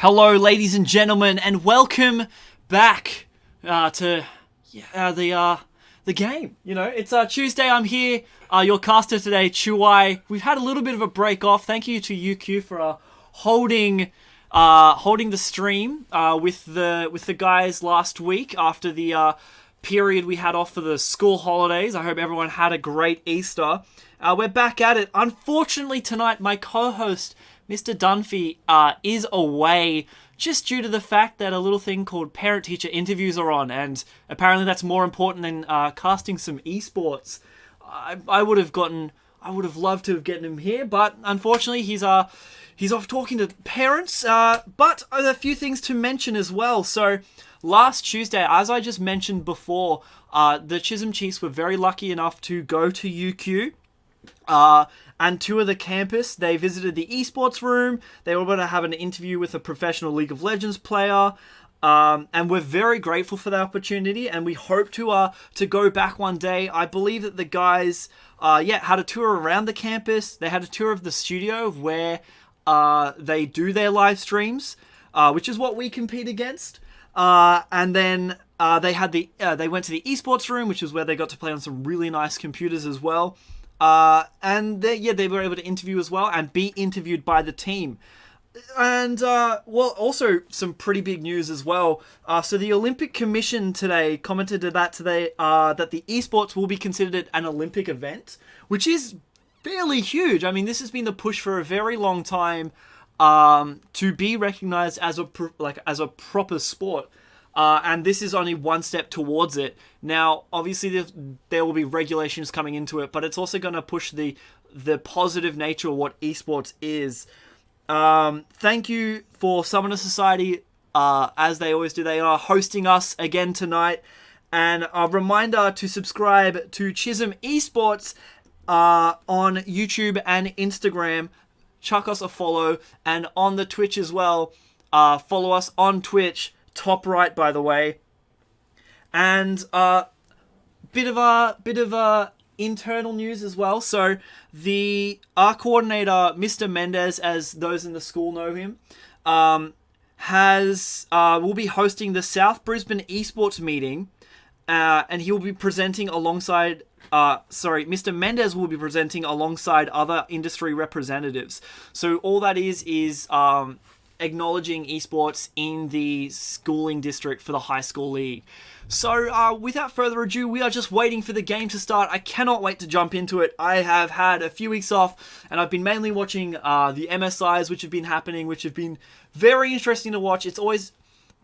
Hello, ladies and gentlemen, and welcome back to the game. You know, it's Tuesday. I'm here, your caster today, Chuai. We've had a little bit of a break off. Thank you to UQ for holding the stream with the guys last week after the period we had off for the school holidays. I hope everyone had a great Easter. We're back at it. Unfortunately, tonight my co-host, Mr. Dunphy, is away just due to the fact that a little thing called parent-teacher interviews are on, and apparently that's more important than casting some esports. I would have loved to have gotten him here, but unfortunately he's off talking to parents. But a few things to mention as well. So last Tuesday, as I just mentioned before, the Chisholm Chiefs were very lucky enough to go to UQ. And tour the campus. They visited the esports room. They were able to have an interview with a professional League of Legends player. And we're very grateful for that opportunity. And we hope to go back one day. I believe that the guys, had a tour around the campus. They had a tour of the studio of where they do their live streams, which is what we compete against. And then they went to the esports room, which is where they got to play on some really nice computers as well. And they were able to interview as well and be interviewed by the team. And, also some pretty big news as well. So the Olympic Commission today commented that the esports will be considered an Olympic event, which is fairly huge. I mean, this has been the push for a very long time, to be recognized as a proper sport. And this is only one step towards it. Now, obviously, there will be regulations coming into it, but it's also going to push the positive nature of what esports is. Thank you for Summoner Society, as they always do. They are hosting us again tonight. And a reminder to subscribe to Chisholm Esports on YouTube and Instagram. Chuck us a follow. And on the Twitch as well. Follow us on Twitch. Top right, by the way. And bit of internal news as well. So our coordinator, Mr. Mendez, as those in the school know him, will be hosting the South Brisbane Esports meeting, and he will be presenting alongside. Mr. Mendez will be presenting alongside other industry representatives. So all that is acknowledging esports in the schooling district for the high school league. So without further ado, we are just waiting for the game to start. I cannot wait to jump into it. I have had a few weeks off, and I've been mainly watching the MSIs, which have been happening, which have been very interesting to watch. It's always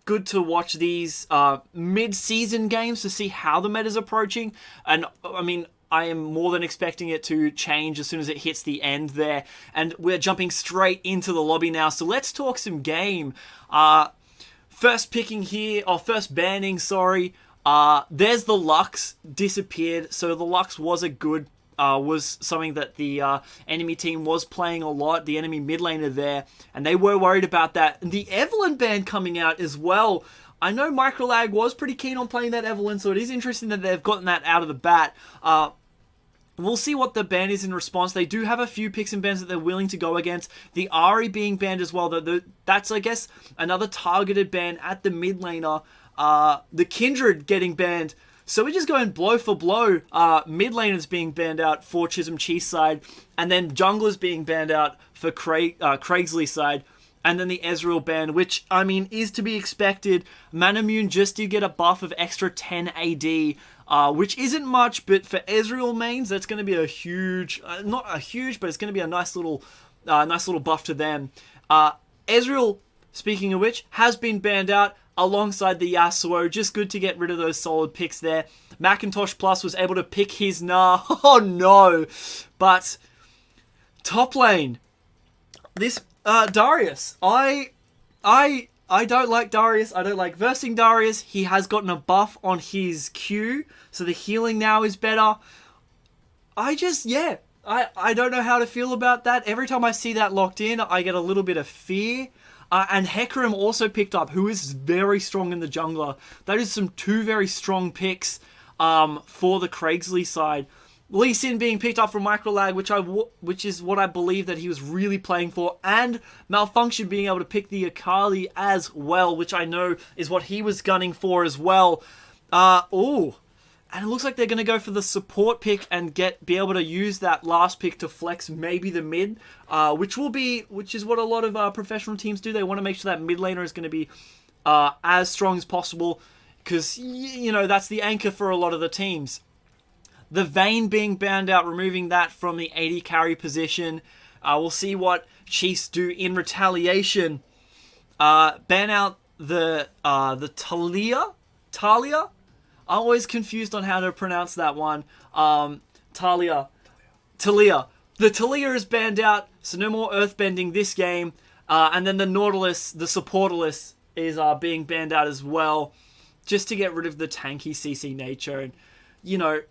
good to watch these mid-season games to see how the meta is approaching. And I mean, I am more than expecting it to change as soon as it hits the end there. And we're jumping straight into the lobby now. So let's talk some game. First banning, sorry. There's the Lux disappeared. So the Lux was was something that the enemy team was playing a lot. The enemy mid laner there. And they were worried about that. And the Evelyn ban coming out as well. I know Microlag was pretty keen on playing that Evelyn, so it is interesting that they've gotten that out of the bat. We'll see what the ban is in response. They do have a few picks and bans that they're willing to go against. The Ahri being banned as well. That's, I guess, another targeted ban at the mid laner. The Kindred getting banned. So we're just going blow for blow. Mid laners being banned out for Chisholm Chiefs side. And then junglers being banned out for Craigslea side. And then the Ezreal ban, which, I mean, is to be expected. Manamune just did get a buff of extra 10 AD, which isn't much, but for Ezreal mains, that's going to be a huge, not a huge, but it's going to be a nice little buff to them. Ezreal, speaking of which, has been banned out alongside the Yasuo. Just good to get rid of those solid picks there. Macintosh Plus was able to pick his Gnar. Oh no! But top lane, this Darius. I don't like Darius. I don't like versing Darius. He has gotten a buff on his Q, so the healing now is better. I don't know how to feel about that. Every time I see that locked in, I get a little bit of fear. And Hecarim also picked up, who is very strong in the jungler. That is two very strong picks for the Craigslea side. Lee Sin being picked up from Microlag, which is what I believe that he was really playing for, and Malfunction being able to pick the Akali as well, which I know is what he was gunning for as well. And it looks like they're going to go for the support pick and be able to use that last pick to flex maybe the mid, which is what a lot of professional teams do. They want to make sure that mid laner is going to be as strong as possible, because that's the anchor for a lot of the teams. The Vayne being banned out, removing that from the AD carry position. We'll see what Chiefs do in retaliation. Ban out the Talia. I'm always confused on how to pronounce that one. Talia. The Talia is banned out, so no more earthbending this game. And then the Nautilus, the Supportalus, is being banned out as well, just to get rid of the tanky CC nature. And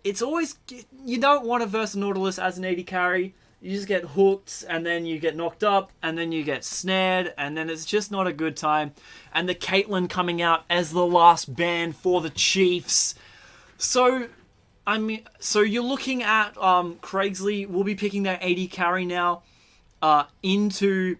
it's always, you don't want to verse a Nautilus as an AD carry. You just get hooked, and then you get knocked up, and then you get snared, and then it's just not a good time. And the Caitlyn coming out as the last ban for the Chiefs. So you're looking at Craigslea will be picking their AD carry now into...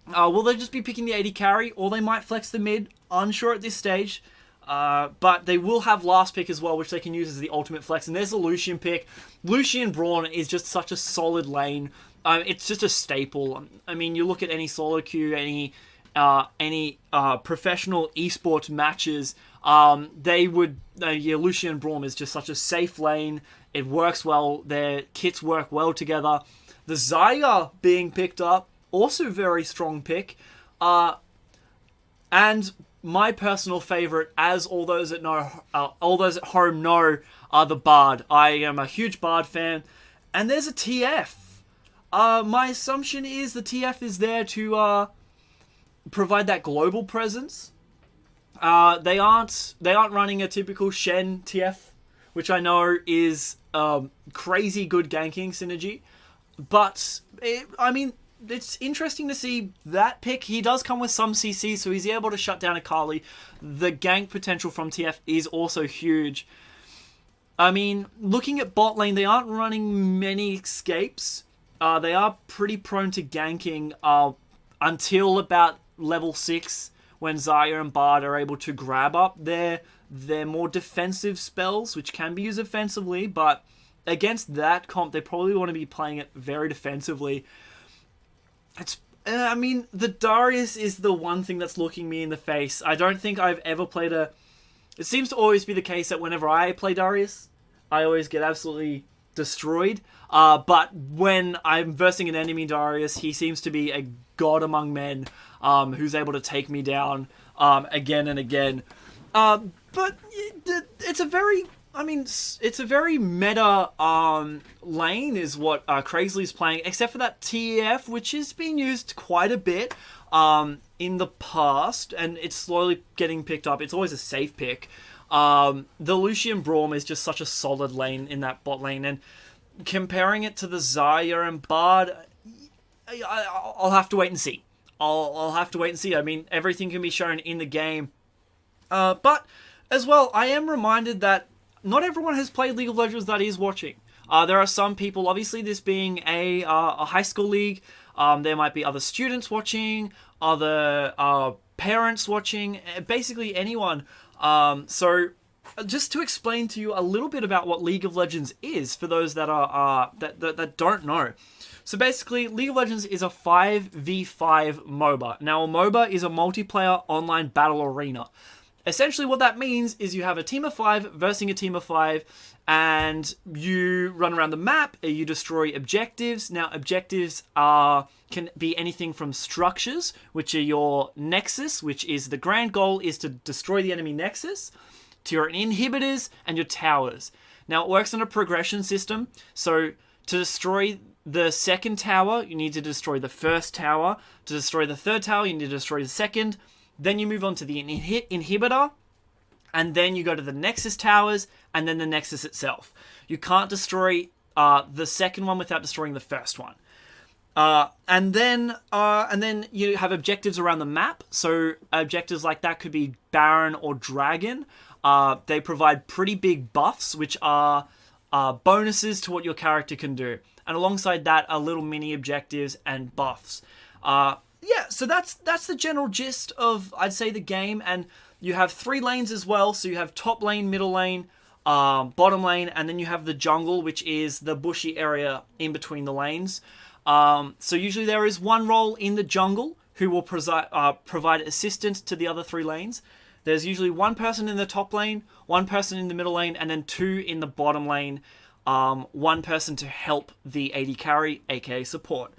will they just be picking the AD carry, or they might flex the mid? Unsure at this stage. But they will have last pick as well, which they can use as the ultimate flex. And there's a Lucian pick. Lucian Braun is just such a solid lane. It's just a staple. I mean, you look at any solo queue, any professional esports matches, Lucian Braun is just such a safe lane. It works well. Their kits work well together. The Xayah being picked up, also very strong pick. And my personal favorite, as all those at home know, are the Bard. I am a huge Bard fan, and there's a TF. My assumption is the TF is there to provide that global presence. They aren't running a typical Shen TF, which I know is crazy good ganking synergy, but it's interesting to see that pick. He does come with some CC, so he's able to shut down Akali. The gank potential from TF is also huge. I mean, looking at bot lane, they aren't running many escapes. They are pretty prone to ganking until about level 6, when Xayah and Bard are able to grab up their more defensive spells, which can be used offensively, but against that comp, they probably want to be playing it very defensively. The Darius is the one thing that's looking me in the face. I don't think I've ever played it seems to always be the case that whenever I play Darius, I always get absolutely destroyed. But when I'm versing an enemy Darius, he seems to be a god among men, who's able to take me down again and again. But it's a very... it's a very meta lane is what Craigsley's playing, except for that TF, which has been used quite a bit in the past, and it's slowly getting picked up. It's always a safe pick. The Lucian Braum is just such a solid lane in that bot lane, and comparing it to the Xayah and Bard, I'll have to wait and see. I'll have to wait and see. I mean, everything can be shown in the game. But, as well, I am reminded that not everyone has played League of Legends that is watching. There are some people, obviously this being a high school league, there might be other students watching, other parents watching, basically anyone. So just to explain to you a little bit about what League of Legends is, for those that are that don't know. So basically, League of Legends is a 5v5 MOBA. Now, a MOBA is a multiplayer online battle arena. Essentially what that means is you have a team of 5 versus a team of 5, and you run around the map, you destroy objectives. Now, objectives can be anything from structures, which are your nexus, which is the grand goal is to destroy the enemy nexus, to your inhibitors and your towers. Now, it works on a progression system, so to destroy the second tower, you need to destroy the first tower. To destroy the third tower, you need to destroy the second. Then you move on to the inhibitor, and then you go to the Nexus towers, and then the Nexus itself. You can't destroy the second one without destroying the first one. And then you have objectives around the map. So objectives like that could be Baron or Dragon. They provide pretty big buffs, which are bonuses to what your character can do. And alongside that are little mini objectives and buffs. So that's the general gist of, I'd say, the game. And you have 3 lanes as well. So you have top lane, middle lane, bottom lane, and then you have the jungle, which is the bushy area in between the lanes. So usually there is one role in the jungle who will provide assistance to the other 3 lanes. There's usually one person in the top lane, one person in the middle lane, and then 2 in the bottom lane. One person to help the AD carry, aka support.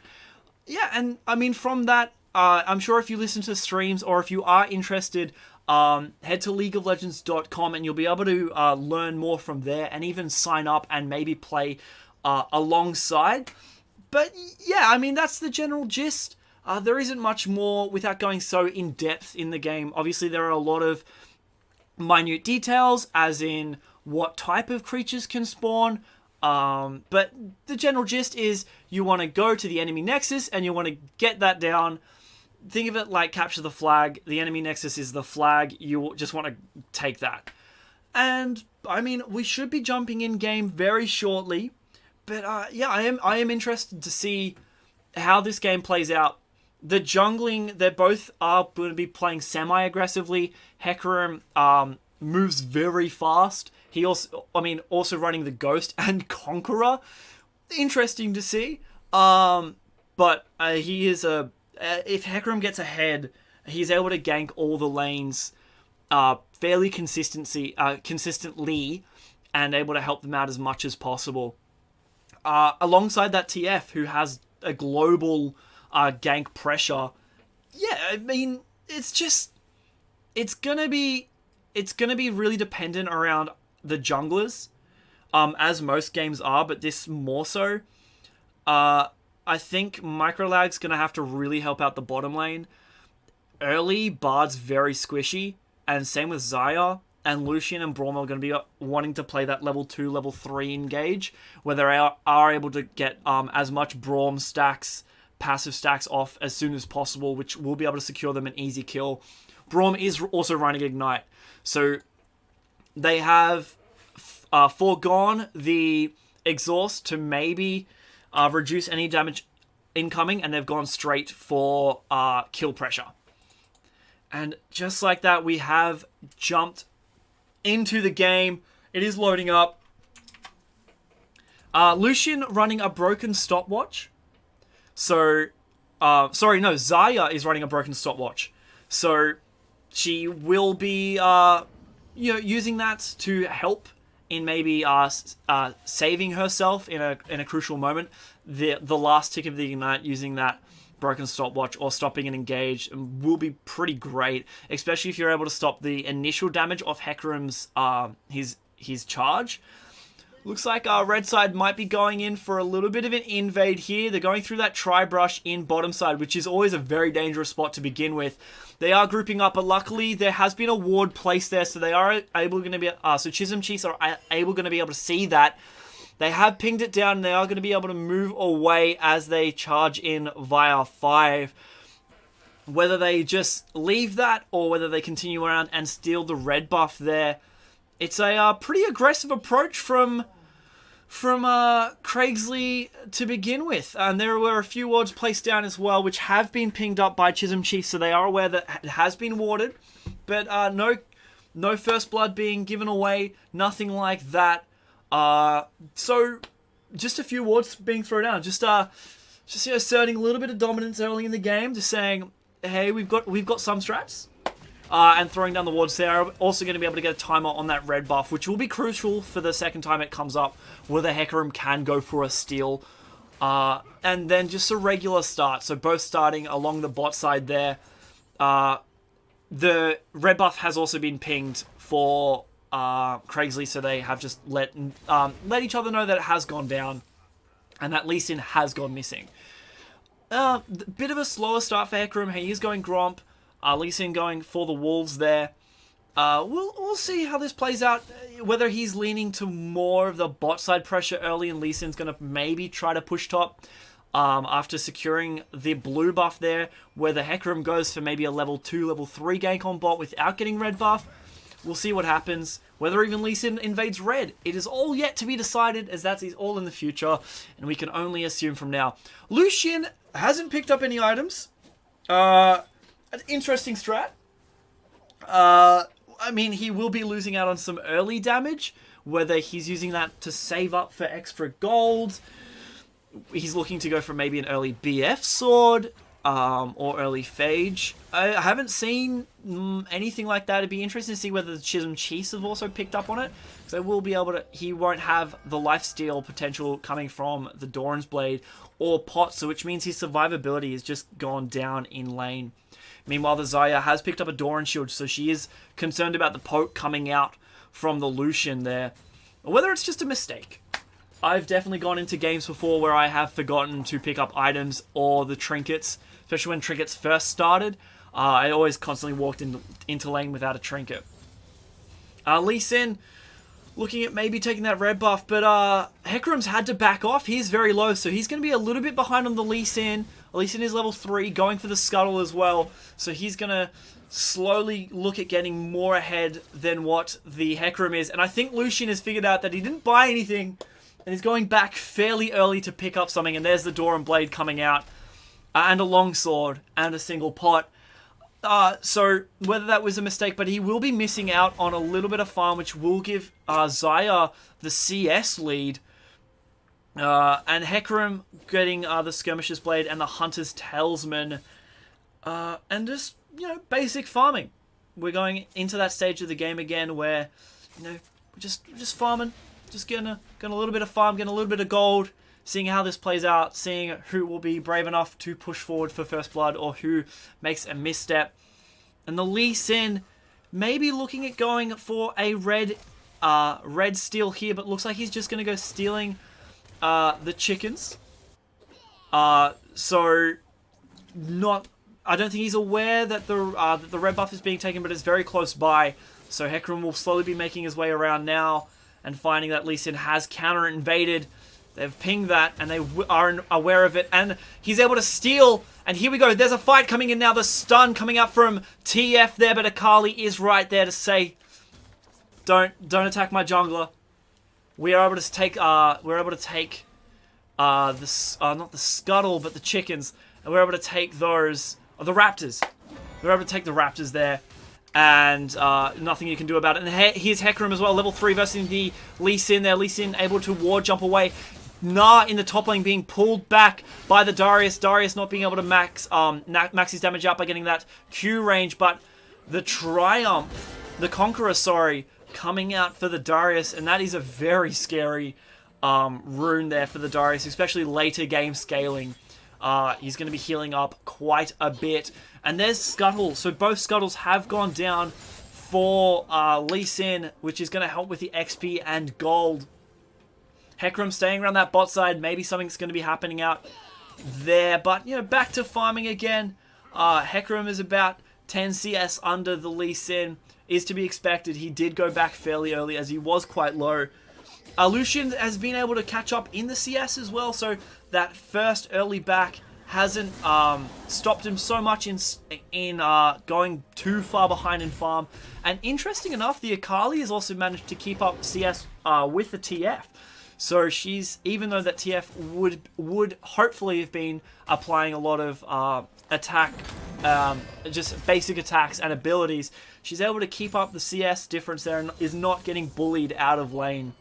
Yeah, and I mean, from that, I'm sure if you listen to streams or if you are interested, head to leagueoflegends.com and you'll be able to learn more from there and even sign up and maybe play alongside. But yeah, I mean, that's the general gist. There isn't much more without going so in depth in the game. Obviously, there are a lot of minute details, as in what type of creatures can spawn. But the general gist is you want to go to the enemy nexus and you want to get that down. Think of it like capture the flag. The enemy nexus is the flag. You just want to take that. And I mean, we should be jumping in game very shortly. But yeah, I am interested to see how this game plays out. The jungling, they both are going to be playing semi-aggressively. Hecarim moves very fast. He also running the Ghost and Conqueror. Interesting to see. But he is if Hecarim gets ahead, he's able to gank all the lanes fairly consistently and able to help them out as much as possible. Alongside that TF, who has a global gank pressure. Yeah, I mean, it's gonna be really dependent around the junglers, as most games are, but this more so. I think Microlag's gonna have to really help out the bottom lane. Early, Bard's very squishy, and same with Xayah, and Lucian and Braum are going to be wanting to play that level 2, level 3 engage, where they are able to get as much Braum stacks, passive stacks off as soon as possible, which will be able to secure them an easy kill. Braum is also running Ignite, so they have foregone the exhaust to maybe reduce any damage incoming, and they've gone straight for kill pressure. And just like that, we have jumped into the game. It is loading up. Lucian running a broken stopwatch. So, Xayah is running a broken stopwatch. So, she will be, using that to help in maybe saving herself in a crucial moment. The last tick of the Ignite, using that broken stopwatch or stopping an engage will be pretty great, especially if you're able to stop the initial damage of Hecarim's his charge. Looks like our red side might be going in for a little bit of an invade here. They're going through that tri-brush in bottom side, which is always a very dangerous spot to begin with. They are grouping up, but luckily there has been a ward placed there, so they are able to be so Chisholm Chiefs are able to be able to see that. They have pinged it down, and they are going to be able to move away as they charge in via 5. Whether they just leave that or whether they continue around and steal the red buff there, it's a pretty aggressive approach from Craigslea to begin with. And there were a few wards placed down as well, which have been pinged up by Chisholm Chiefs, so they are aware that it has been warded. But no first blood being given away, nothing like that. So just a few wards being thrown down, just asserting a little bit of dominance early in the game, just saying, hey, we've got some strats, and throwing down the wards there. Also going to be able to get a timer on that red buff, which will be crucial for the second time it comes up, whether Hecarim can go for a steal, and then just a regular start. So both starting along the bot side there. The red buff has also been pinged for Craigslea, so they have just let each other know that it has gone down and that Lee Sin has gone missing. Bit of a slower start for Hecarim. He is going Gromp. Lee Sin going for the Wolves there. We'll see how this plays out, whether he's leaning to more of the bot side pressure early and Lee Sin's going to maybe try to push top after securing the blue buff there, whether Hecarim goes for maybe a level 2, level 3 gank on bot without getting red buff, We'll see what happens. Whether even Lee Sin invades red, it is all yet to be decided, as that is all in the future, and we can only assume from now. Lucian hasn't picked up any items. An interesting strat. I mean, he will be losing out on some early damage, whether he's using that to save up for extra gold. He's looking to go for maybe an early BF sword, or early Phage. I haven't seen anything like that. It'd be interesting to see whether the Chisholm Chiefs have also picked up on it, because they will be able to. He won't have the lifesteal potential coming from the Doran's Blade or Pot, so which means his survivability has just gone down in lane. Meanwhile, the Zarya has picked up a Doran shield, so she is concerned about the poke coming out from the Lucian there. Whether it's just a mistake. I've definitely gone into games before where I have forgotten to pick up items or the trinkets, especially when trinkets first started. I always constantly walked into lane without a trinket. Lee Sin looking at maybe taking that red buff, but Hecarim's had to back off. He's very low, so he's going to be a little bit behind on the Lee Sin. Lee Sin is level 3, going for the Scuttle as well, so he's going to slowly look at getting more ahead than what the Hecarim is. And I think Lucian has figured out that he didn't buy anything, and he's going back fairly early to pick up something, and there's the Doran Blade coming out, and a longsword, and a single pot. So whether that was a mistake, but he will be missing out on a little bit of farm, which will give Zarya the CS lead. And Hecarim getting the Skirmisher's Blade and the Hunter's Talisman. And just, basic farming. We're going into that stage of the game again where, we're just farming. Just getting a little bit of farm, getting a little bit of gold, seeing how this plays out, seeing who will be brave enough to push forward for first blood or who makes a misstep. And the Lee Sin maybe looking at going for a red steal here, but looks like he's just going to go stealing the chickens. I don't think he's aware that the red buff is being taken, but it's very close by. So Hecarim will slowly be making his way around now and finding that Lee Sin has counter-invaded. They've pinged that, and they are aware of it, and he's able to steal, and here we go. There's a fight coming in now. The stun coming up from TF there, but Akali is right there to say, don't attack my jungler. We are able to take, not the scuttle, but the chickens, and we're able to take those, the raptors. We're able to take the raptors there. And nothing you can do about it. And here's Hecarim as well, level 3 versus the Lee Sin there. Lee Sin able to ward jump away. Nah in the top lane being pulled back by the Darius. Darius not being able to max his damage out by getting that Q range. But the Triumph, the Conqueror, coming out for the Darius. And that is a very scary rune there for the Darius, especially later game scaling. He's going to be healing up quite a bit. And there's Scuttle. So both Scuttles have gone down for Lee Sin, which is going to help with the XP and gold. Hecarim staying around that bot side. Maybe something's going to be happening out there. But, back to farming again. Hecarim is about 10 CS under the Lee Sin. Is to be expected. He did go back fairly early as he was quite low. Lucian has been able to catch up in the CS as well. So that first early back hasn't stopped him so much in going too far behind in farm. And interesting enough, the Akali has also managed to keep up CS with the TF. So she's, even though that TF would hopefully have been applying a lot of attack, just basic attacks and abilities, she's able to keep up the CS difference there and is not getting bullied out of lane.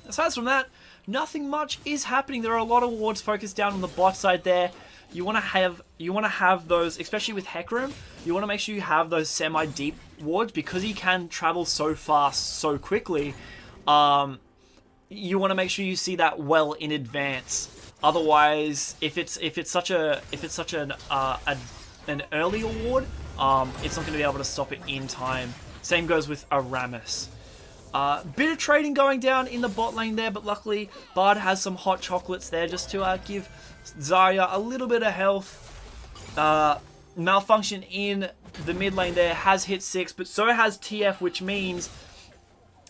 Aside from that, nothing much is happening. There are a lot of wards focused down on the bot side there. You want to have those, especially with Hecarim. You want to make sure you have those semi-deep wards because he can travel so fast, so quickly. You want to make sure you see that well in advance. Otherwise, if it's such an early ward, it's not going to be able to stop it in time. Same goes with Aramis. Bit of trading going down in the bot lane there, but luckily Bard has some hot chocolates there just to give Zarya a little bit of health. Malfunction in the mid lane there has hit 6, but so has TF, which means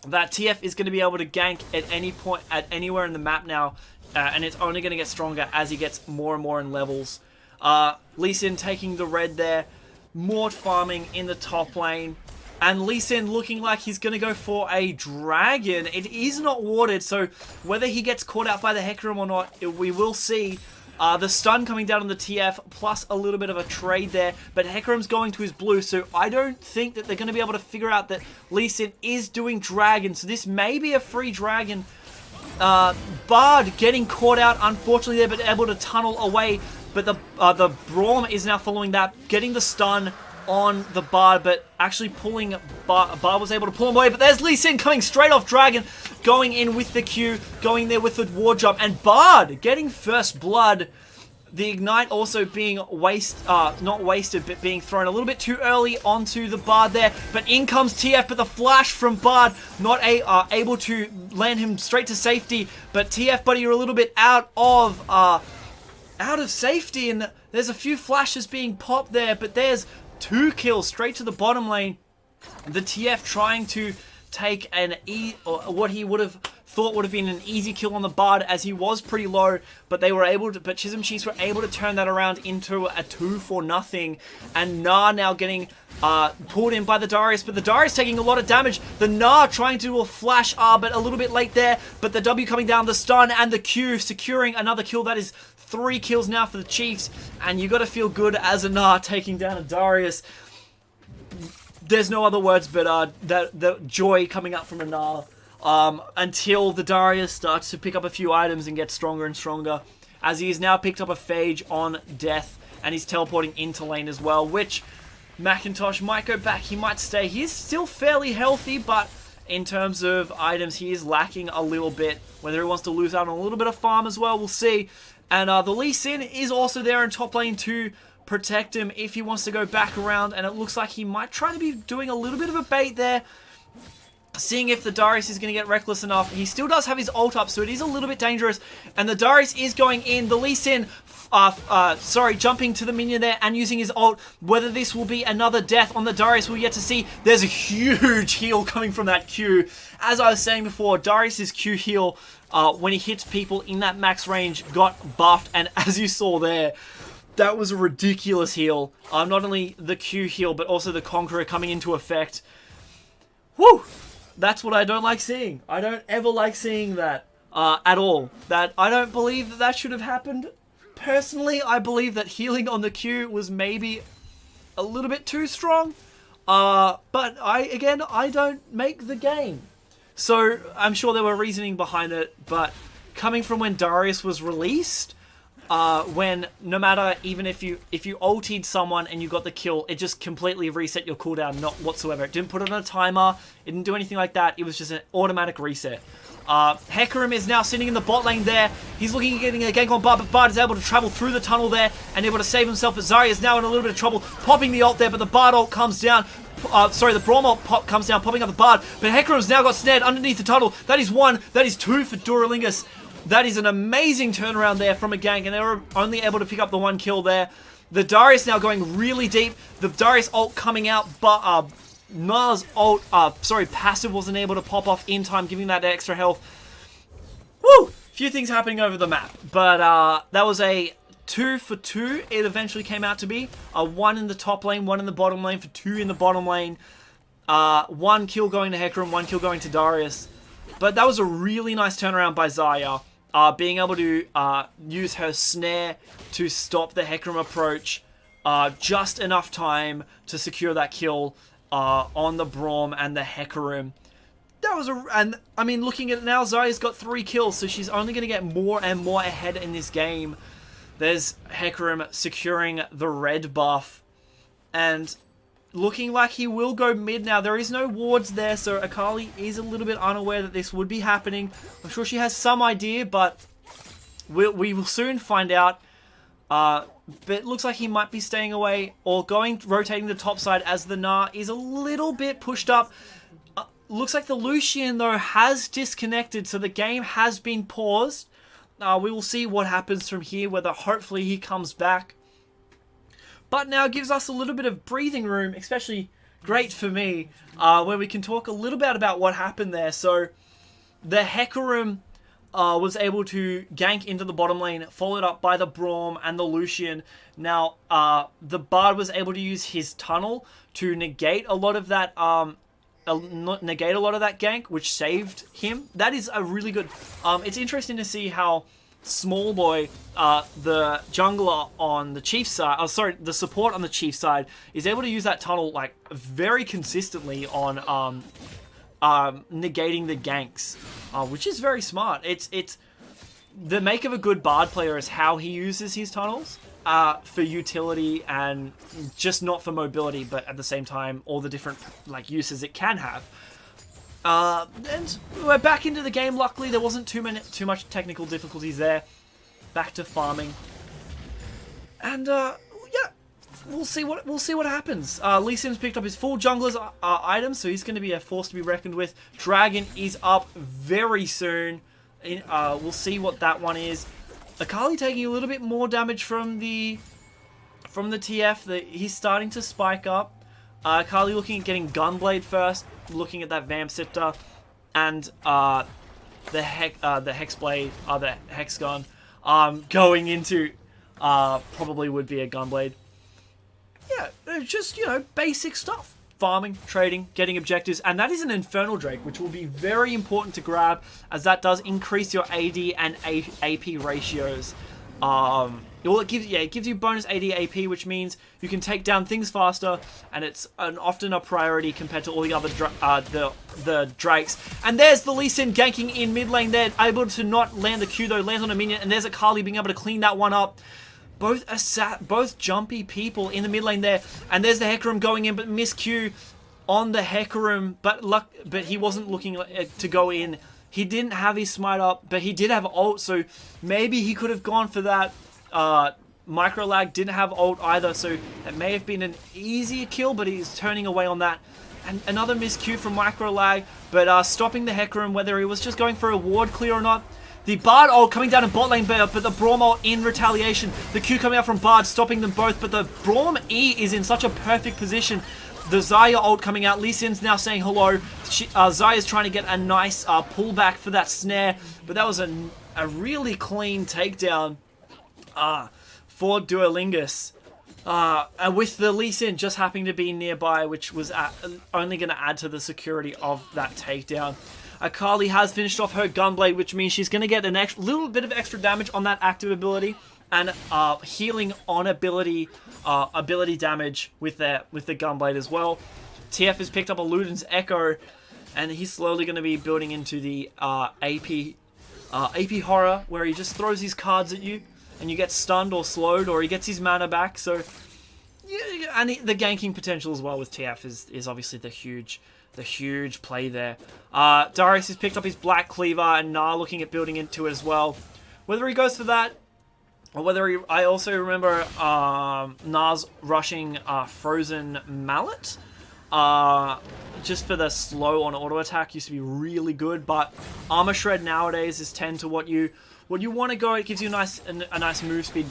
that TF is going to be able to gank at any point, at anywhere in the map now, and it's only going to get stronger as he gets more and more in levels. Lee Sin taking the red there, Mort farming in the top lane, And Lee Sin looking like he's going to go for a dragon. It is not warded, so whether he gets caught out by the Hecarim or not, we will see. The stun coming down on the TF, plus a little bit of a trade there. But Hecarim's going to his blue, so I don't think that they're going to be able to figure out that Lee Sin is doing dragon. So this may be a free dragon. Bard getting caught out, unfortunately there, but able to tunnel away. But the Braum is now following that, getting the stun on the Bard, but actually pulling, Bard was able to pull him away, but there's Lee Sin coming straight off dragon, going in with the Q, going there with the ward jump, and Bard getting first blood. The Ignite also being not wasted, but being thrown a little bit too early onto the Bard there, but in comes TF, but the flash from Bard, not able to land him straight to safety, but TF, buddy, you're a little bit out of safety, and there's a few flashes being popped there, but there's 2 kills straight to the bottom lane. The TF trying to take what he would have thought would have been an easy kill on the Bard, as he was pretty low, but Chisholm Chiefs were able to turn that around into a 2-0, and now getting pulled in by the Darius, but the Darius taking a lot of damage. The Gnar trying to do a flash but a little bit late there, but the W coming down, the stun, and the Q securing another kill. That is 3 kills now for the Chiefs, and you got to feel good as a Gnar taking down a Darius. There's no other words but the joy coming up from a Gnar. Until the Darius starts to pick up a few items and get stronger and stronger, as he has now picked up a Phage on Death, and he's teleporting into lane as well, which Macintosh might go back, he might stay. He is still fairly healthy, but in terms of items, he is lacking a little bit. Whether he wants to lose out on a little bit of farm as well, we'll see. And the Lee Sin is also there in top lane to protect him if he wants to go back around, and it looks like he might try to be doing a little bit of a bait there, seeing if the Darius is going to get reckless enough. He still does have his ult up, so it is a little bit dangerous, and the Darius is going in. The Lee Sin, jumping to the minion there and using his ult. Whether this will be another death on the Darius, we'll yet to see. There's a huge heal coming from that Q. As I was saying before, Darius's Q heal, when he hits people in that max range, got buffed, and as you saw there, that was a ridiculous heal. Not only the Q heal, but also the Conqueror coming into effect. Woo! That's what I don't like seeing. I don't ever like seeing that at all. I don't believe that should have happened. Personally, I believe that healing on the Q was maybe a little bit too strong. But I don't make the game. So I'm sure there were reasoning behind it. But coming from when Darius was released, when no matter, even if you ultied someone and you got the kill, it just completely reset your cooldown, not whatsoever. It didn't put it on a timer, it didn't do anything like that, it was just an automatic reset. Hecarim is now sitting in the bot lane there. He's looking at getting a gank on Bard, but Bard is able to travel through the tunnel there and able to save himself, but Zarya is now in a little bit of trouble, popping the ult there, but the Bard ult comes down. The Braum ult comes down, popping up the Bard, but Hecarim's now got snared underneath the tunnel. That is 1, that is 2 for Duralingus. That is an amazing turnaround there from a gank, and they were only able to pick up the 1 kill there. The Darius now going really deep. The Darius ult coming out, but Gnar's ult, passive wasn't able to pop off in time, giving that extra health. Woo! Few things happening over the map, but that was a 2 for 2. It eventually came out to be a 1 in the top lane, 1 in the bottom lane for 2 in the bottom lane. 1 kill going to Hecarim, 1 kill going to Darius. But that was a really nice turnaround by Zarya. Being able to use her snare to stop the Hecarim approach. Just enough time to secure that kill on the Braum and the Hecarim. That was looking at it now, Zarya's got 3 kills, so she's only going to get more and more ahead in this game. There's Hecarim securing the red buff, and looking like he will go mid now. There is no wards there, so Akali is a little bit unaware that this would be happening. I'm sure she has some idea, but we will soon find out. But it looks like he might be staying away or rotating the top side, as the Gnar is a little bit pushed up. Looks like the Lucian, though, has disconnected, so the game has been paused. We will see what happens from here, whether hopefully he comes back. But now gives us a little bit of breathing room, especially great for me, where we can talk a little bit about what happened there. So the Hecarim was able to gank into the bottom lane, followed up by the Braum and the Lucian. Now, the Bard was able to use his tunnel to negate a lot of that gank, which saved him. That is a really good... it's interesting to see how Small Boy, the jungler on the Chief side, the support on the Chief side, is able to use that tunnel like very consistently on negating the ganks, which is very smart. It's the make of a good Bard player is how he uses his tunnels for utility and just not for mobility, but at the same time all the different like uses it can have. And we're back into the game. Luckily, there wasn't too much technical difficulties there. Back to farming, and yeah, we'll see what happens. Lee Sin's picked up his full jungler's items, so he's going to be a force to be reckoned with. Dragon is up very soon. We'll see what that one is. Akali taking a little bit more damage from the TF. He's starting to spike up. Akali looking at getting Gunblade first, looking at that Vamp Scepter, and the Hexblade, the Hex Gun, going into probably would be a Gunblade. Yeah, just, basic stuff. Farming, trading, getting objectives, and that is an Infernal Drake, which will be very important to grab, as that does increase your AD and AP ratios. It gives you bonus AD AP, which means you can take down things faster, and it's often a priority compared to all the other the Drakes. And there's the Lee Sin ganking in mid lane there, able to not land the Q though, lands on a minion, and there's Akali being able to clean that one up. Both jumpy people in the mid lane there, and there's the Hecarim going in, but miss Q on the Hecarim, but he wasn't looking to go in. He didn't have his smite up, but he did have ult, so maybe he could have gone for that. Micro Lag didn't have ult either, so it may have been an easier kill, but he's turning away on that. And another miscue from Micro Lag, but stopping the Hecarim, whether he was just going for a ward clear or not. The Bard ult coming down in bot lane, but the Braum ult in retaliation. The Q coming out from Bard, stopping them both, but the Braum E is in such a perfect position. The Xayah ult coming out. Lee Sin's now saying hello. Xayah's trying to get a nice pullback for that snare, but that was a really clean takedown for Duolingus. With the Lee Sin just happening to be nearby, which was only going to add to the security of that takedown. Akali has finished off her Gunblade, which means she's going to get a little bit of extra damage on that active ability, and healing on ability damage with the Gunblade as well. TF has picked up a Luden's Echo, and he's slowly going to be building into the AP horror, where he just throws his cards at you, and you get stunned or slowed, or he gets his mana back. So, yeah, and the ganking potential as well with TF is obviously the huge play there. Darius has picked up his Black Cleaver, and Nah looking at building into it as well. Whether he goes for that, or whether I also remember Nah's rushing Frozen Mallet. Just for the slow on auto attack used to be really good, but Armor Shred nowadays is 10 to what you want to go. It gives you a nice move speed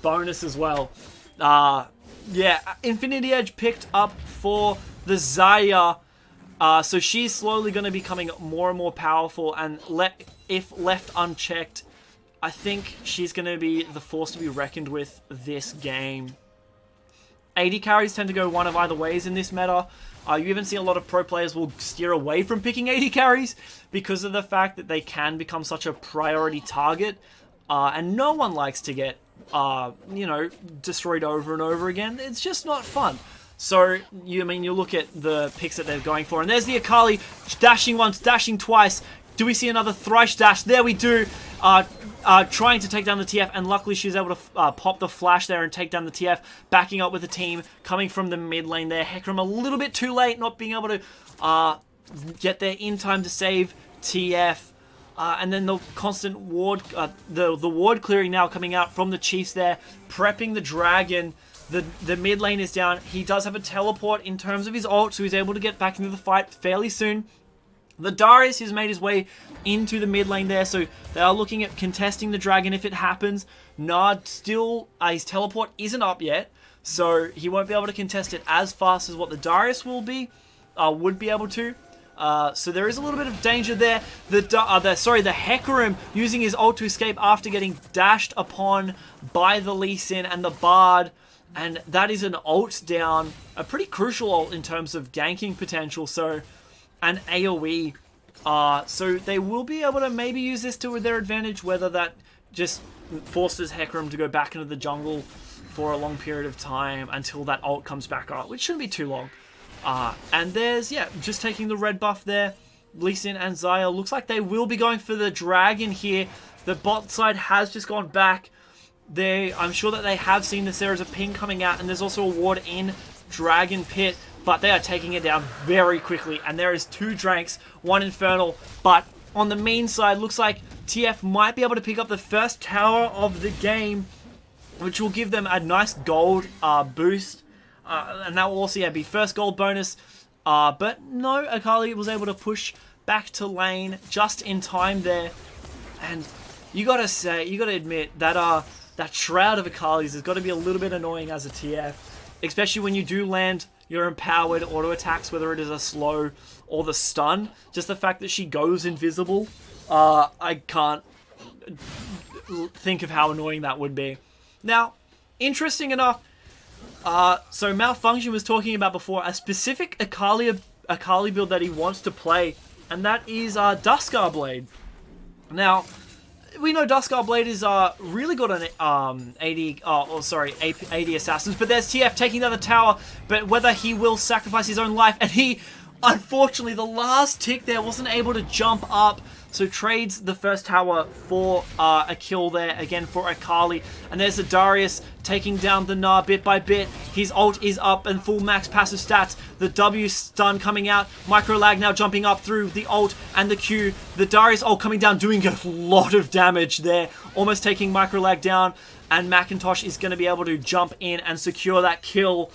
bonus as well. Yeah, Infinity Edge picked up for the Xayah. So she's slowly going to be becoming more and more powerful, and if left unchecked, I think she's going to be the force to be reckoned with this game. AD carries tend to go one of either ways in this meta. You even see a lot of pro players will steer away from picking AD carries because of the fact that they can become such a priority target, and no one likes to get destroyed over and over again. It's just not fun. So, you look at the picks that they're going for, and there's the Akali dashing once, dashing twice. Do we see another thrice dash? There we do. Trying to take down the TF, and luckily she was able to pop the flash there and take down the TF, backing up with the team coming from the mid lane there. Hecarim a little bit too late, not being able to get there in time to save TF. And then the constant ward, the ward clearing now coming out from the Chiefs there, prepping the Dragon. The mid lane is down. He does have a teleport in terms of his ult, so he's able to get back into the fight fairly soon. The Darius has made his way into the mid lane there, so they are looking at contesting the Dragon if it happens. Nard still, his teleport isn't up yet, so he won't be able to contest it as fast as what the Darius would be able to. So there is a little bit of danger there. The Hecarim using his ult to escape after getting dashed upon by the Lee Sin and the Bard. And that is an ult down. A pretty crucial ult in terms of ganking potential. So, an AoE. So they will be able to maybe use this to their advantage, whether that just forces Hecarim to go back into the jungle for a long period of time until that ult comes back up, which shouldn't be too long. And there's, just taking the red buff there. Lee Sin and Xayah. Looks like they will be going for the dragon here. The bot side has just gone back. I'm sure that they have seen this. There is a ping coming out, and there's also a ward in Dragon Pit, but they are taking it down very quickly. And there is 2 Dranks, 1 Infernal, but on the main side, looks like TF might be able to pick up the first tower of the game, which will give them a nice gold boost. And that will also be first gold bonus. But no, Akali was able to push back to lane just in time there. And you gotta admit that that Shroud of Akali's has got to be a little bit annoying as a TF. Especially when you do land your empowered auto attacks, whether it is a slow or the stun. Just the fact that she goes invisible. I can't think of how annoying that would be. Now, interesting enough, so Malfunction was talking about before a specific Akali build that he wants to play, and that is Duskar Blade. Now, we know Duskar Blade is really good on AD assassins, but there's TF taking down the tower, but whether he will sacrifice his own life, and he, unfortunately, the last tick there wasn't able to jump up, so trades the first tower for a kill there, again for Akali. And there's the Darius taking down the Gnar bit by bit. His ult is up and full max passive stats. The W stun coming out. Micro lag now jumping up through the ult and the Q. The Darius ult coming down, doing a lot of damage there. Almost taking micro lag down. And Macintosh is going to be able to jump in and secure that kill.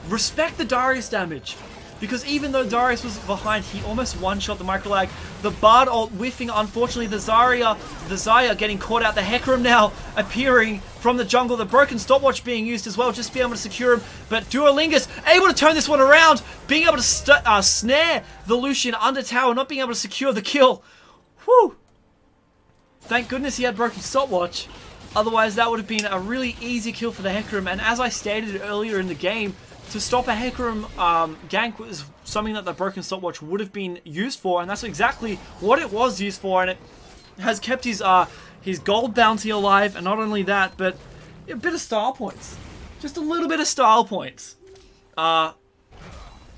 Respect the Darius damage. Because even though Darius was behind, he almost one-shot the microlag. The Bard ult whiffing, unfortunately, the Xayah getting caught out. The Hecarim now appearing from the jungle. The broken stopwatch being used as well, just to be able to secure him. But Duolingus able to turn this one around, being able to snare the Lucian under tower, not being able to secure the kill. Whew! Thank goodness he had broken stopwatch. Otherwise, that would have been a really easy kill for the Hecarim. And as I stated earlier in the game, to stop a Hecarim gank was something that the broken stopwatch would have been used for, and that's exactly what it was used for, and it has kept his gold bounty alive, and not only that, but a bit of style points. Just a little bit of style points.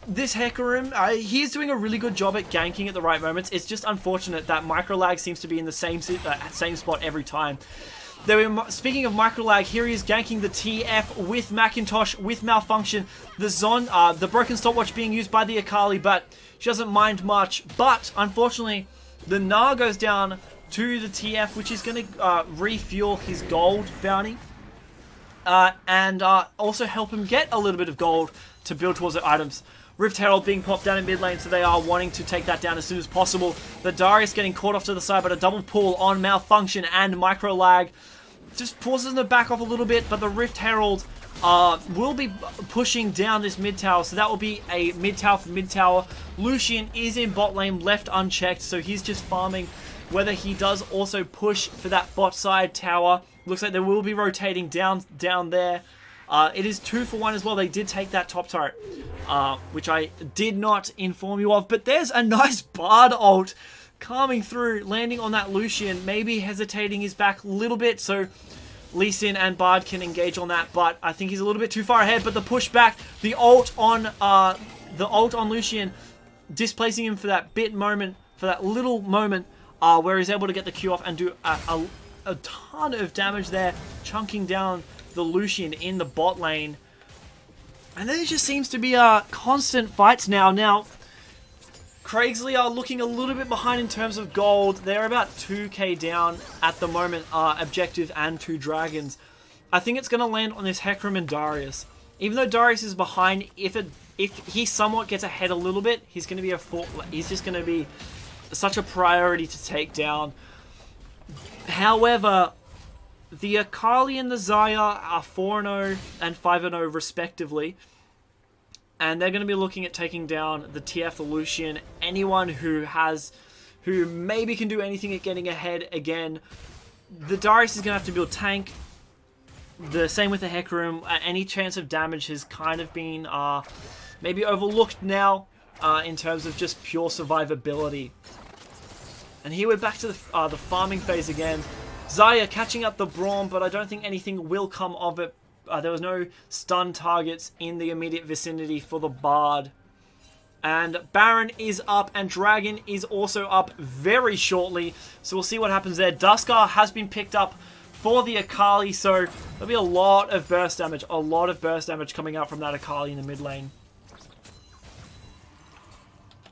This Hecarim, he's doing a really good job at ganking at the right moments. It's just unfortunate that micro lag seems to be in the same spot every time. Speaking of microlag, here he is ganking the TF with Macintosh, with Malfunction. The broken stopwatch being used by the Akali, but she doesn't mind much. But, unfortunately, the Gnar goes down to the TF, which is going to refuel his gold bounty. And also help him get a little bit of gold to build towards the items. Rift Herald being popped down in mid lane, so they are wanting to take that down as soon as possible. The Darius getting caught off to the side, but a double pull on Malfunction and micro lag just forces them to back off a little bit, but the Rift Herald will be pushing down this mid tower, so that will be a mid tower for mid tower. Lucian is in bot lane, left unchecked, so he's just farming. Whether he does also push for that bot side tower, looks like they will be rotating down there. It is 2 for 1 as well. They did take that top turret, which I did not inform you of, but there's a nice Bard ult coming through, landing on that Lucian, maybe hesitating his back a little bit, so Lee Sin and Bard can engage on that, but I think he's a little bit too far ahead. But the pushback, the ult on Lucian, displacing him for that little moment, where he's able to get the Q off and do a ton of damage there, chunking down the Lucian in the bot lane. And then it just seems to be constant fights now. Now, Craigslea are looking a little bit behind in terms of gold. They're about 2k down at the moment, objective and 2 dragons. I think it's going to land on this Hecarim and Darius. Even though Darius is behind, if he somewhat gets ahead a little bit, he's going to be he's just going to be such a priority to take down. However, the Akali and the Xayah are 4-0 and 5-0 respectively. And they're going to be looking at taking down the TF Lucian. Anyone who maybe can do anything at getting ahead again. The Darius is going to have to build tank. The same with the Hecarim. Any chance of damage has kind of been maybe overlooked now in terms of just pure survivability. And here we're back to the farming phase again. Xayah catching up the Braum, but I don't think anything will come of it. There was no stun targets in the immediate vicinity for the Bard. And Baron is up, and Dragon is also up very shortly. So we'll see what happens there. Duskar has been picked up for the Akali, so there'll be a lot of burst damage. A lot of burst damage coming out from that Akali in the mid lane.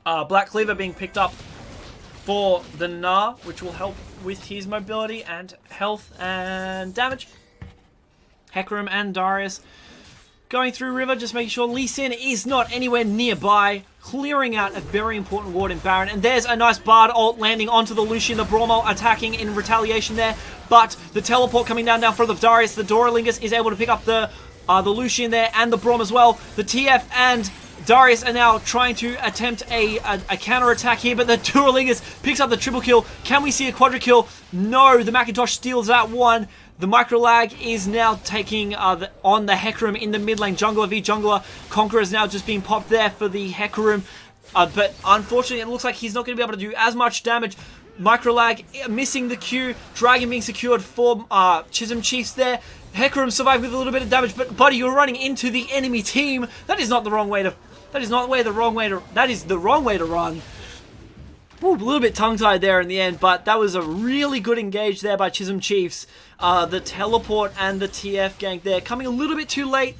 Black Cleaver being picked up for the Gnar, which will help with his mobility and health and damage. Hecarim and Darius going through river, just making sure Lee Sin is not anywhere nearby, clearing out a very important ward in Baron. And there's a nice Bard ult landing onto the Lucian, the Braum attacking in retaliation there, but the teleport coming down for the Darius. The Doralingus is able to pick up the Lucian there and the Braum as well. The TF and Darius are now trying to attempt a counter-attack here, but the Doralingus picks up the triple kill. Can we see a quadra kill? No, the Macintosh steals that one. The microlag is now taking on the Hecarim in the mid lane. Jungler v Jungler. Conqueror is now just being popped there for the Hecarim. But unfortunately, it looks like he's not going to be able to do as much damage. Microlag missing the Q. Dragon being secured for Chisholm Chiefs there. Hecarim survived with a little bit of damage, but buddy, you're running into the enemy team. That is not the wrong way to. That is the wrong way to run. Ooh, a little bit tongue-tied there in the end, but that was a really good engage there by Chisholm Chiefs. The teleport and the TF gank there coming a little bit too late,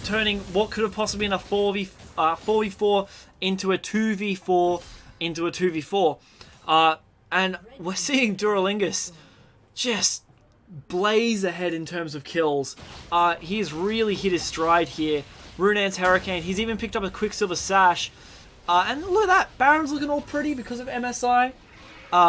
turning what could have possibly been a 4v4 into a 2v4 and we're seeing Doralingus just blaze ahead in terms of kills. He's really hit his stride here. Runan's Hurricane. He's even picked up a Quicksilver Sash. And look at that. Baron's looking all pretty because of MSI,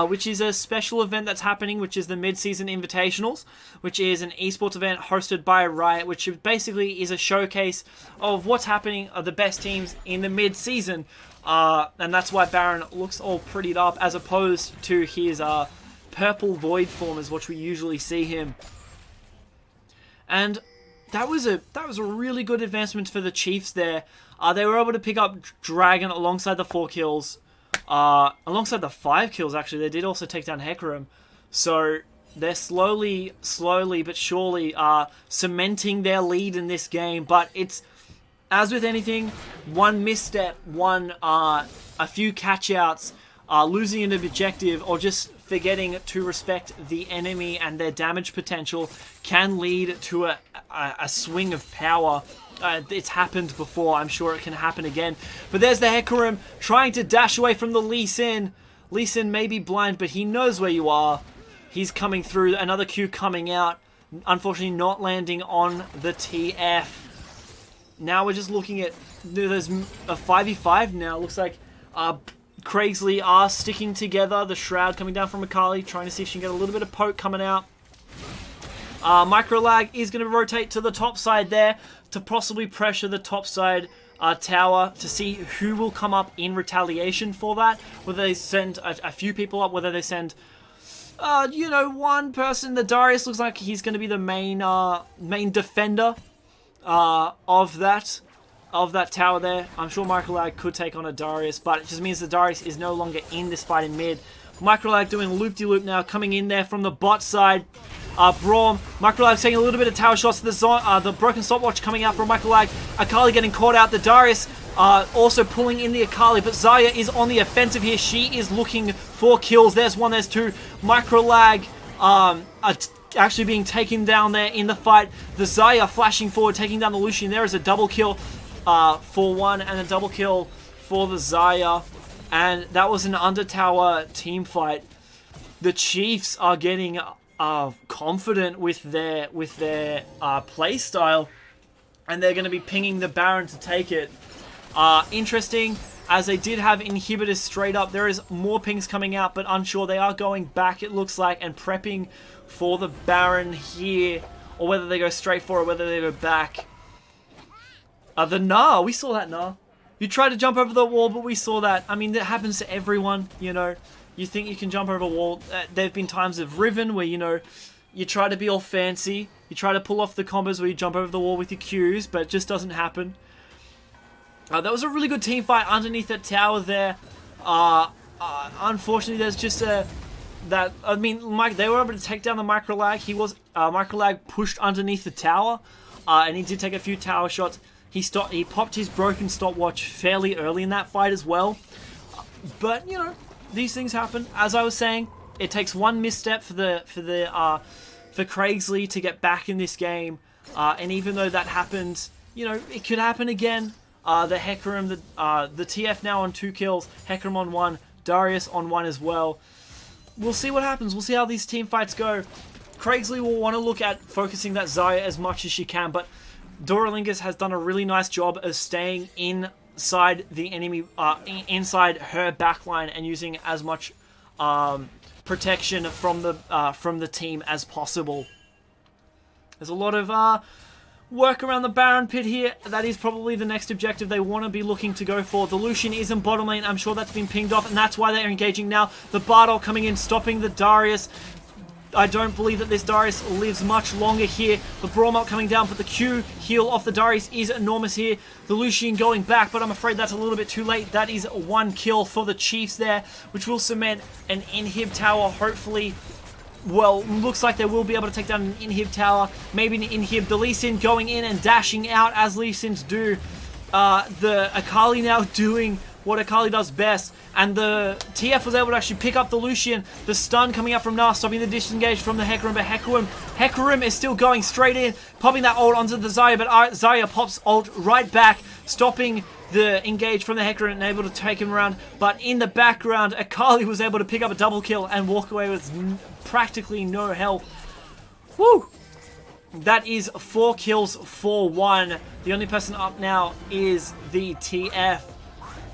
which is a special event that's happening, which is the Mid-Season Invitationals, which is an esports event hosted by Riot, which basically is a showcase of what's happening of the best teams in the mid-season. And that's why Baron looks all prettied up, as opposed to his purple Void form, is what we usually see him. And that was a really good advancement for the Chiefs there. They were able to pick up Dragon alongside the 4 kills. Alongside the 5 kills, actually. They did also take down Hecarim. So they're slowly but surely cementing their lead in this game. But it's, as with anything, one misstep, a few catch-outs, losing an objective, or just forgetting to respect the enemy and their damage potential can lead to a swing of power. It's happened before. I'm sure it can happen again. But there's the Hecarim trying to dash away from the Lee Sin. Lee Sin may be blind, but he knows where you are. He's coming through. Another Q coming out. Unfortunately, not landing on the TF. Now we're just looking at... There's a 5v5 now. Looks like Craigslea are sticking together. The Shroud coming down from Akali, trying to see if she can get a little bit of poke coming out. Microlag is going to rotate to the top side there to possibly pressure the top side tower to see who will come up in retaliation for that. Whether they send a few people up, whether they send, one person. The Darius looks like he's going to be the main defender of that tower there. I'm sure Microlag could take on a Darius, but it just means the Darius is no longer in this fight in mid. Microlag doing loop-de-loop now, coming in there from the bot side. Braum, Microlag taking a little bit of tower shots. The broken stopwatch coming out from Microlag. Akali getting caught out. The Darius also pulling in the Akali, but Xayah is on the offensive here. She is looking for kills. There's one, there's two. Microlag actually being taken down there in the fight. The Xayah flashing forward, taking down the Lucian. There is a double kill for one and a double kill for the Xayah. And that was an under tower team fight. The Chiefs are getting confident with their play style, and they're going to be pinging the Baron to take it. Interesting, as they did have inhibitors straight up. There is more pings coming out, but unsure. They are going back, it looks like, and prepping for the Baron here, or whether they go straight for it, whether they go back. The Nah, we saw that Nah. You tried to jump over the wall, but we saw that. I mean, that happens to everyone, you know. You think you can jump over a wall. There have been times of Riven where, you know, you try to be all fancy. You try to pull off the combos where you jump over the wall with your Qs, but it just doesn't happen. That was a really good team fight underneath that tower there. Unfortunately, there's just they were able to take down the micro lag. Micro lag pushed underneath the tower, and he did take a few tower shots. He popped his broken stopwatch fairly early in that fight as well. But you know, these things happen. As I was saying, it takes one misstep for Craigslea to get back in this game. And even though that happened, you know, it could happen again. The Hecarim, the TF now on 2 kills, Hecarim on 1, Darius on 1 as well. We'll see what happens. We'll see how these team fights go. Craigslea will want to look at focusing that Zarya as much as she can, but Doralingus has done a really nice job of staying inside the enemy, inside her backline, and using as much protection from the team as possible. There's a lot of work around the Baron pit here. That is probably the next objective they want to be looking to go for. The Lucian is in bottom lane. I'm sure that's been pinged off, and that's why they're engaging now. The Bardock coming in, stopping the Darius. I don't believe that this Darius lives much longer here. The Brawlmelt coming down, but the Q heal off the Darius is enormous here. The Lucian going back, but I'm afraid that's a little bit too late. That is 1 kill for the Chiefs there, which will cement an inhib tower, hopefully. Well, looks like they will be able to take down an inhib tower. Maybe an inhib. The Lee Sin going in and dashing out as Lee Sins do. The Akali now doing what Akali does best. And the TF was able to actually pick up the Lucian. The stun coming up from Nah, stopping the disengage from the Hecarim. But Hecarim is still going straight in, popping that ult onto the Zarya. But Zarya pops ult right back, stopping the engage from the Hecarim and able to take him around. But in the background, Akali was able to pick up a double kill and walk away with practically no health. Woo! That is 4 kills for 1. The only person up now is the TF.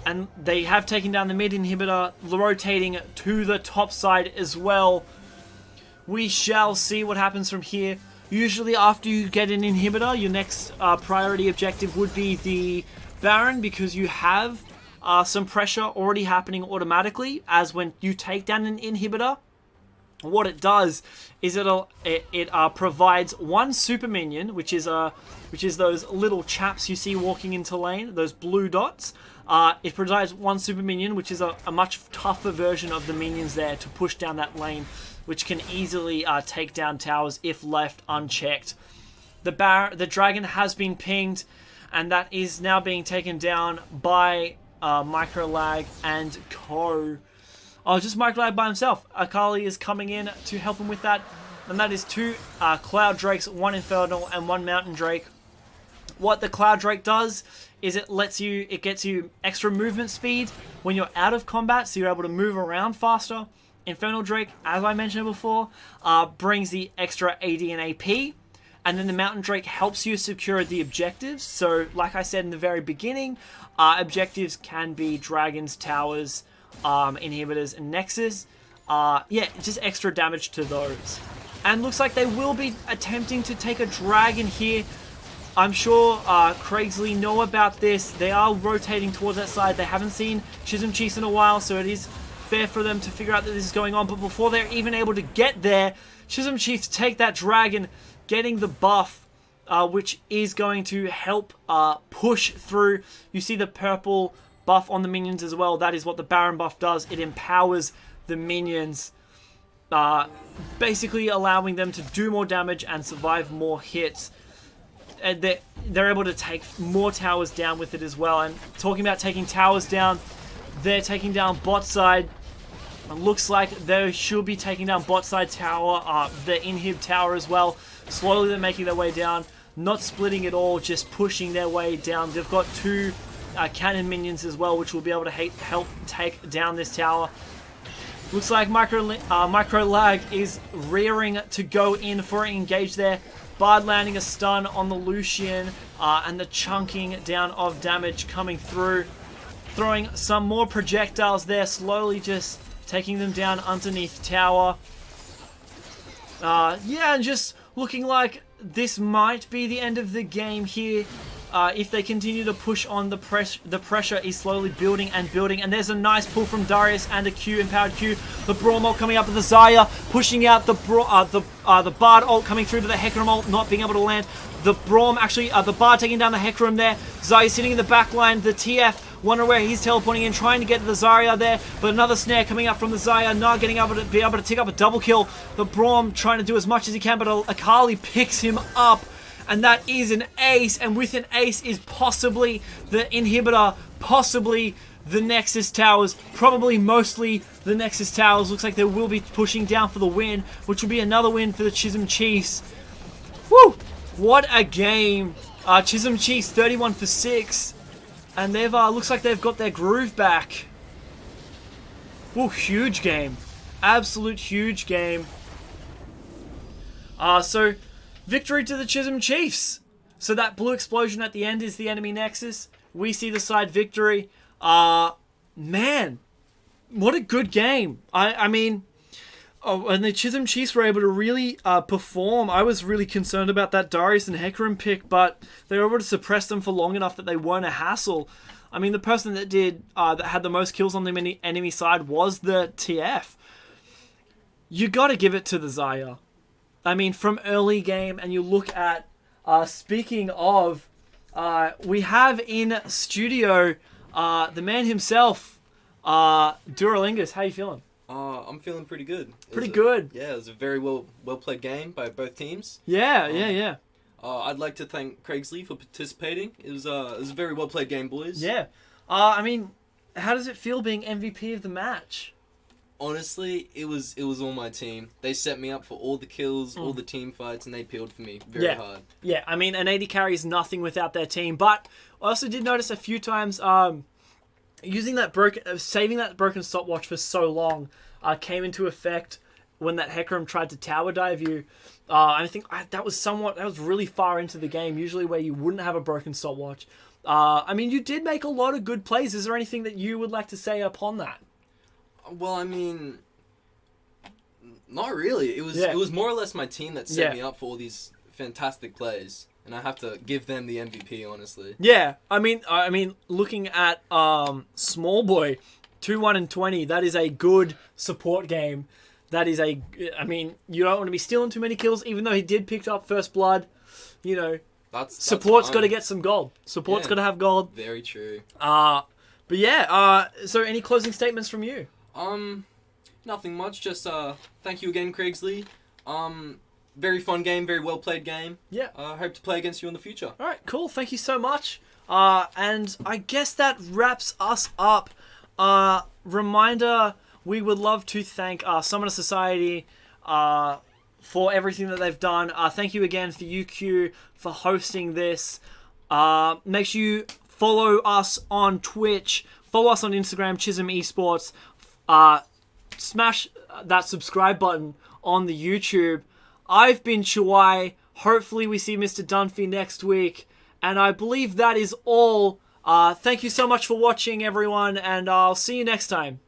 And they have taken down the mid inhibitor, rotating to the top side as well. We shall see what happens from here. Usually after you get an inhibitor, your next priority objective would be the Baron, because you have some pressure already happening automatically as when you take down an inhibitor. What it does is it provides 1 super minion, which is those little chaps you see walking into lane, those blue dots. It provides 1 super minion, which is a much tougher version of the minions there to push down that lane, which can easily take down towers if left unchecked. The dragon has been pinged, and that is now being taken down by Microlag and Co. Oh, just Microlag by himself. Akali is coming in to help him with that, and that is 2 Cloud Drakes, 1 Infernal and 1 Mountain Drake. What the Cloud Drake does is it gets you extra movement speed when you're out of combat, so you're able to move around faster. Infernal Drake, as I mentioned before, brings the extra AD and AP. And then the Mountain Drake helps you secure the objectives. So, like I said in the very beginning, objectives can be dragons, towers, inhibitors, and nexus. Yeah, just extra damage to those. And looks like they will be attempting to take a dragon here. I'm sure Craigslea know about this. They are rotating towards that side. They haven't seen Chisholm Chiefs in a while, so it is fair for them to figure out that this is going on. But before they're even able to get there, Chisholm Chiefs take that dragon, getting the buff, which is going to help push through. You see the purple buff on the minions as well. That is what the Baron buff does. It empowers the minions, basically allowing them to do more damage and survive more hits. And they're able to take more towers down with it as well. And talking about taking towers down, they're taking down bot side. It looks like they should be taking down bot side tower, the inhib tower as well. Slowly they're making their way down, not splitting at all, just pushing their way down. They've got 2 cannon minions as well, which will be able to help take down this tower. Looks like Micro Lag is rearing to go in for an engage there. Bard landing a stun on the Lucian, and the chunking down of damage coming through. Throwing some more projectiles there, slowly just taking them down underneath tower. Yeah, and just looking like this might be the end of the game here. if they continue to push on, the pressure is slowly building and building. And there's a nice pull from Darius and a Q, empowered Q. The Braum ult coming up with the Xayah, pushing out the Bard ult coming through to the Hecarim ult, not being able to land. The Braum actually, the Bard taking down the Hecarim there. Xayah sitting in the back line. The TF, wonder where he's teleporting in, trying to get to the Zarya there, but another snare coming up from the Xayah, not getting able to be able to take up a double kill. The Braum trying to do as much as he can, but Akali picks him up. And that is an ace, and with an ace is possibly the inhibitor, possibly the Nexus Towers, probably mostly the Nexus Towers. Looks like they will be pushing down for the win, which will be another win for the Chisholm Chiefs. Woo! What a game. Chisholm Chiefs 31 for 6, and they've looks like they've got their groove back. Woo, huge game. Absolute huge game. So victory to the Chisholm Chiefs. So that blue explosion at the end is the enemy Nexus. We see the side victory. Man, what a good game. I mean, and the Chisholm Chiefs were able to really perform. I was really concerned about that Darius and Hecarim pick, but they were able to suppress them for long enough that they weren't a hassle. I mean, the person that that had the most kills on the enemy side was the TF. You got to give it to the Xayah. I mean, from early game, and you look at, speaking of, we have in studio the man himself, Duralingus. How you feeling? I'm feeling pretty good. Pretty good. Yeah, it was a very well played game by both teams. Yeah. I'd like to thank Craigslea for participating. It was a very well played game, boys. Yeah. I mean, how does it feel being MVP of the match? Honestly, it was all my team. They set me up for all the kills, all the team fights, and they peeled for me very hard. Yeah, I mean, an AD carry is nothing without their team. But I also did notice a few times saving that broken stopwatch for so long came into effect when that Hecarim tried to tower dive you. I think that was really far into the game, usually where you wouldn't have a broken stopwatch. I mean, you did make a lot of good plays. Is there anything that you would like to say upon that? Well, I mean, not really. It was more or less my team that set me up for all these fantastic plays, and I have to give them the MVP, honestly. Yeah, I mean, looking at Small Boy, 2-1-20. That is a good support game. That is I mean, you don't want to be stealing too many kills, even though he did pick up first blood. You know, support's got to get some gold. Support's got to have gold. Very true. But yeah. So any closing statements from you? Nothing much. Just thank you again, Craigslea. Very fun game, very well played game. Yeah. Hope to play against you in the future. All right, cool. Thank you so much. And I guess that wraps us up. Reminder: we would love to thank Summoner Society for everything that they've done. Thank you again for UQ for hosting this. Make sure you follow us on Twitch. Follow us on Instagram, Chisholm Esports. Smash that subscribe button on the YouTube. I've been Chuai. Hopefully we see Mr. Dunphy next week. And I believe that is all. Thank you so much for watching, everyone. And I'll see you next time.